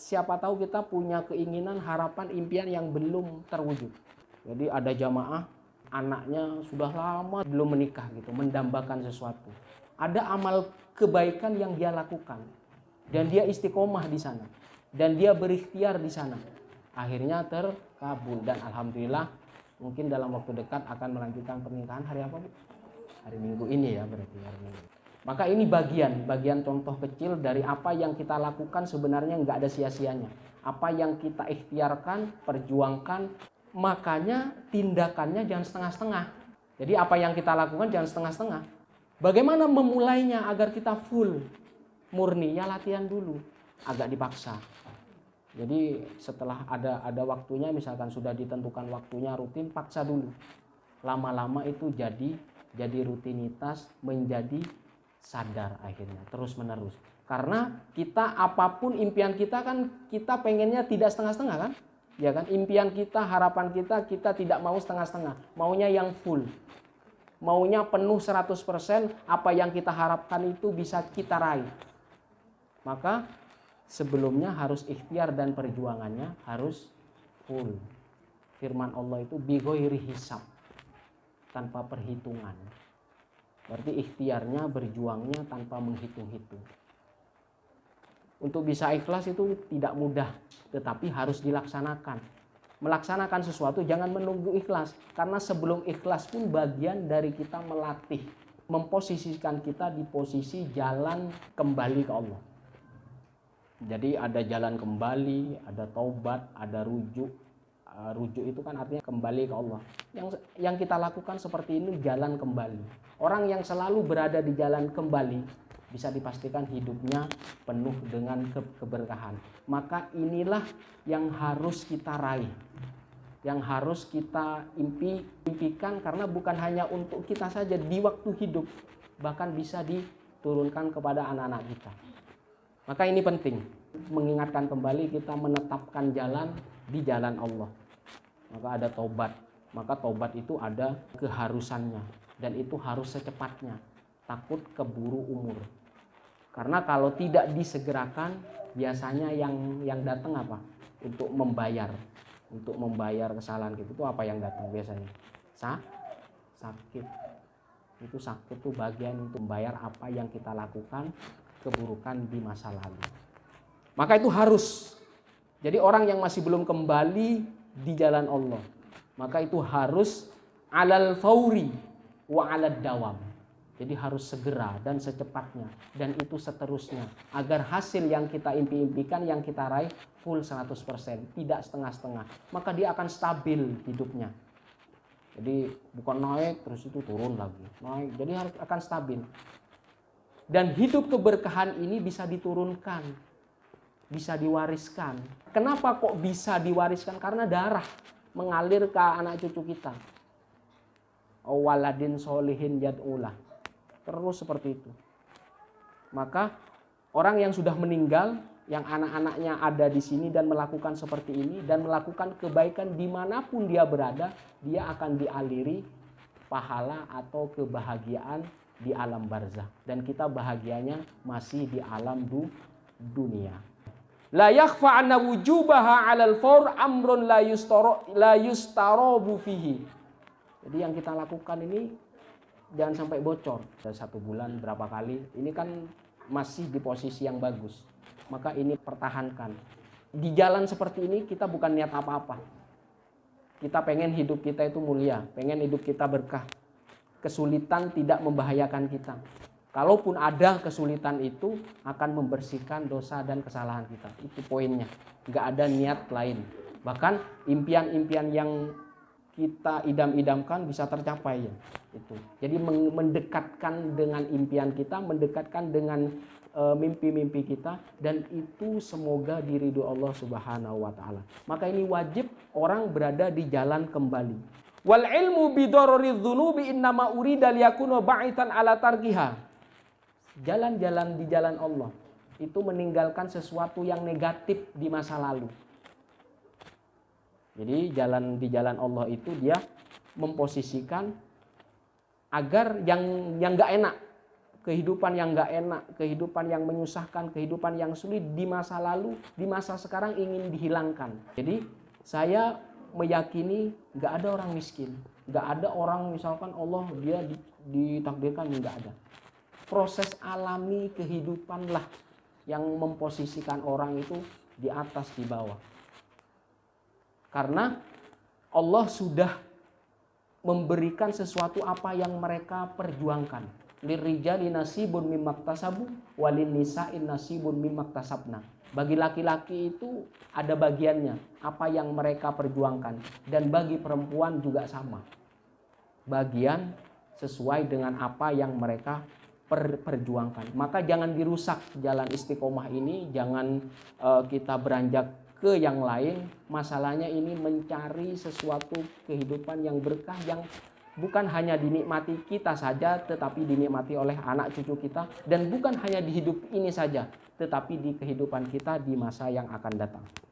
siapa tahu kita punya keinginan, harapan, impian yang belum terwujud. Jadi ada jamaah anaknya sudah lama belum menikah gitu, mendambakan sesuatu. Ada amal kebaikan yang dia lakukan dan dia istiqomah di sana dan dia berikhtiar di sana. Akhirnya terkabul dan alhamdulillah mungkin dalam waktu dekat akan melanjutkan pernikahan hari apa, Bu? Hari Minggu ini ya, berarti hari Minggu. Maka ini bagian contoh kecil dari apa yang kita lakukan sebenarnya nggak ada sia-sianya. Apa yang kita ikhtiarkan, perjuangkan, makanya tindakannya jangan setengah-setengah. Jadi apa yang kita lakukan jangan setengah-setengah. Bagaimana memulainya agar kita full, murni? Ya latihan dulu, agak dipaksa. Jadi setelah ada waktunya, misalkan sudah ditentukan waktunya rutin, paksa dulu. Lama-lama itu jadi rutinitas, menjadi sadar akhirnya, terus menerus. Karena kita apapun impian kita kan kita pengennya tidak setengah-setengah kan? Ya kan? Impian kita, harapan kita tidak mau setengah-setengah. Maunya yang full. Maunya penuh 100%, apa yang kita harapkan itu bisa kita raih. Maka sebelumnya harus ikhtiar dan perjuangannya harus full. Firman Allah itu bighairi hisab, tanpa perhitungan. Berarti ikhtiarnya, berjuangnya tanpa menghitung-hitung. Untuk bisa ikhlas itu tidak mudah, tetapi harus dilaksanakan. Melaksanakan sesuatu jangan menunggu ikhlas, karena sebelum ikhlas pun bagian dari kita melatih, memposisikan kita di posisi jalan kembali ke Allah. Jadi ada jalan kembali, ada taubat, ada rujuk. Rujuk itu kan artinya kembali ke Allah. Yang kita lakukan seperti ini jalan kembali. Orang yang selalu berada di jalan kembali bisa dipastikan hidupnya penuh dengan keberkahan. Maka inilah yang harus kita raih, yang harus kita impikan, karena bukan hanya untuk kita saja di waktu hidup, bahkan bisa diturunkan kepada anak-anak kita. Maka ini penting, mengingatkan kembali kita menetapkan jalan di jalan Allah. Maka ada taubat, maka taubat itu ada keharusannya dan itu harus secepatnya, takut keburu umur. Karena kalau tidak disegerakan, biasanya yang datang apa? Untuk membayar kesalahan kita itu apa yang datang biasanya? Sakit. Itu sakit itu bagian untuk membayar apa yang kita lakukan, keburukan di masa lalu. Maka itu harus. Jadi orang yang masih belum kembali di jalan Allah, maka itu harus alal fauri wa alad dawam. Jadi harus segera dan secepatnya, dan itu seterusnya, agar hasil yang kita impikan, yang kita raih full 100%, tidak setengah-setengah. Maka dia akan stabil hidupnya. Jadi bukan naik terus itu turun lagi, naik. Jadi harus akan stabil. Dan hidup keberkahan ini bisa diturunkan, bisa diwariskan. Kenapa kok bisa diwariskan? Karena darah mengalir ke anak cucu kita. Waladin solihin yad'ulah. Terus seperti itu. Maka orang yang sudah meninggal, yang anak-anaknya ada di sini dan melakukan seperti ini dan melakukan kebaikan dimanapun dia berada, dia akan dialiri pahala atau kebahagiaan di alam barzakh. Dan kita bahagianya masih di alam dunia. La yakhfa anna wujubaha 'alal fawr amrun la yustarabu fihi. Jadi yang kita lakukan ini jangan sampai bocor. 1 bulan berapa kali, ini kan masih di posisi yang bagus. Maka ini pertahankan. Di jalan seperti ini kita bukan niat apa-apa. Kita pengen hidup kita itu mulia, pengen hidup kita berkah. Kesulitan tidak membahayakan kita. Kalaupun ada kesulitan itu akan membersihkan dosa dan kesalahan kita. Itu poinnya. Nggak ada niat lain. Bahkan impian-impian yang kita idam-idamkan bisa tercapai ya. Itu. Jadi mendekatkan dengan impian kita, mendekatkan dengan mimpi-mimpi kita, dan itu semoga diridho Allah Subhanahu wa taala. Maka ini wajib orang berada di jalan kembali. Wal ilmu bi dararidz dzunubi innama urida liyakuna ba'itan ala tarkiha. Jalan-jalan di jalan Allah itu meninggalkan sesuatu yang negatif di masa lalu. Jadi jalan di jalan Allah itu dia memposisikan agar yang enggak enak, kehidupan yang nggak enak, kehidupan yang menyusahkan, kehidupan yang sulit di masa lalu, di masa sekarang ingin dihilangkan. Jadi saya meyakini nggak ada orang miskin, nggak ada orang misalkan Allah dia ditakdirkan, nggak ada. Proses alami kehidupanlah yang memposisikan orang itu di atas di bawah. Karena Allah sudah memberikan sesuatu apa yang mereka perjuangkan. Lirijali nasibun mimmaktasabu walin nisa'in nasibun mimmaktasabna. Bagi laki-laki itu ada bagiannya apa yang mereka perjuangkan, dan bagi perempuan juga sama. Bagian sesuai dengan apa yang mereka perjuangkan. Maka jangan dirusak jalan istiqomah ini, jangan kita beranjak ke yang lain. Masalahnya ini mencari sesuatu kehidupan yang berkah, yang bukan hanya dinikmati kita saja, tetapi dinikmati oleh anak cucu kita. Dan bukan hanya di hidup ini saja, tetapi di kehidupan kita di masa yang akan datang.